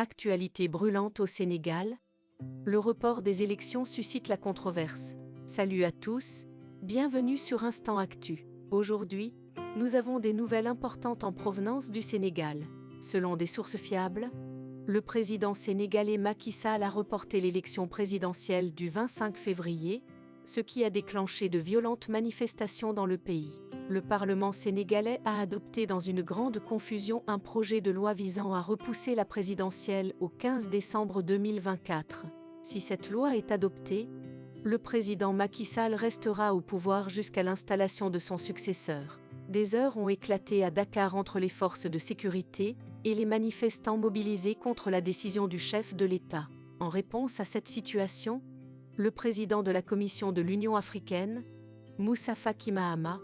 Actualité brûlante au Sénégal. Le report des élections suscite la controverse. Salut à tous, bienvenue sur Instant Actu. Aujourd'hui, nous avons des nouvelles importantes en provenance du Sénégal. Selon des sources fiables, le président sénégalais Macky Sall a reporté l'élection présidentielle du 25 février, ce qui a déclenché de violentes manifestations dans le pays. Le Parlement sénégalais a adopté dans une grande confusion un projet de loi visant à repousser la présidentielle au 15 décembre 2024. Si cette loi est adoptée, le président Macky Sall restera au pouvoir jusqu'à l'installation de son successeur. Des heurts ont éclaté à Dakar entre les forces de sécurité et les manifestants mobilisés contre la décision du chef de l'État. En réponse à cette situation, le président de la Commission de l'Union africaine, Moussa Faki Mahamat,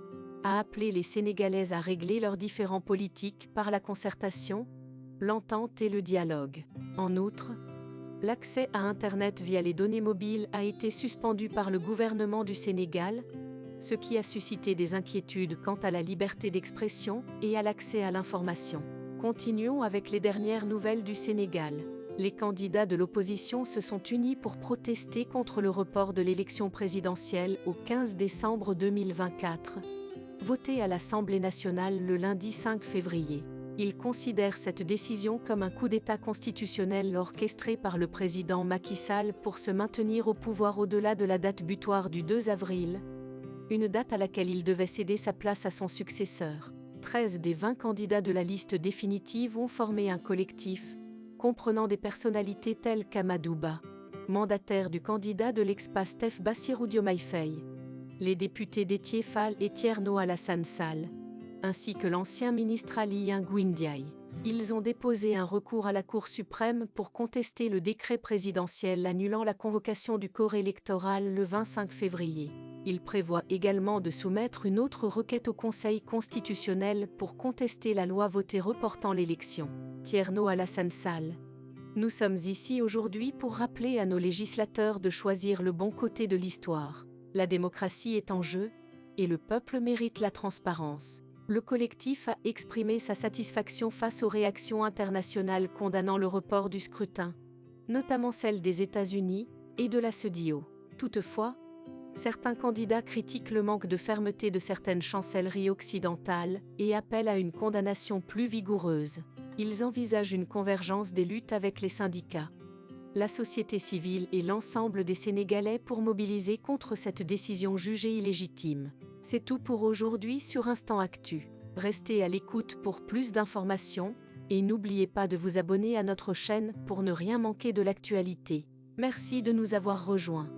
a appelé les Sénégalais à régler leurs différends politiques par la concertation, l'entente et le dialogue. En outre, l'accès à Internet via les données mobiles a été suspendu par le gouvernement du Sénégal, ce qui a suscité des inquiétudes quant à la liberté d'expression et à l'accès à l'information. Continuons avec les dernières nouvelles du Sénégal. Les candidats de l'opposition se sont unis pour protester contre le report de l'élection présidentielle au 15 décembre 2024. Voté à l'Assemblée nationale le lundi 5 février. Ils considèrent cette décision comme un coup d'État constitutionnel orchestré par le président Macky Sall pour se maintenir au pouvoir au-delà de la date butoir du 2 avril, une date à laquelle il devait céder sa place à son successeur. 13 des 20 candidats de la liste définitive ont formé un collectif, comprenant des personnalités telles qu'Amadou Ba, mandataire du candidat de l'ex-PASTEF Bassirou Diomaye Faye, les députés Déthié Fall et Thierno Alassane Sall, ainsi que l'ancien ministre Ali Ngouille Ndiaye. Ils ont déposé un recours à la Cour suprême pour contester le décret présidentiel annulant la convocation du corps électoral le 25 février. Ils prévoient également de soumettre une autre requête au Conseil constitutionnel pour contester la loi votée reportant l'élection. Thierno Alassane Sall. Nous sommes ici aujourd'hui pour rappeler à nos législateurs de choisir le bon côté de l'histoire. La démocratie est en jeu, et le peuple mérite la transparence. Le collectif a exprimé sa satisfaction face aux réactions internationales condamnant le report du scrutin, notamment celle des États-Unis et de la CEDEAO. Toutefois, certains candidats critiquent le manque de fermeté de certaines chancelleries occidentales et appellent à une condamnation plus vigoureuse. Ils envisagent une convergence des luttes avec les syndicats, la société civile et l'ensemble des Sénégalais pour mobiliser contre cette décision jugée illégitime. C'est tout pour aujourd'hui sur Instant Actu. Restez à l'écoute pour plus d'informations et n'oubliez pas de vous abonner à notre chaîne pour ne rien manquer de l'actualité. Merci de nous avoir rejoints.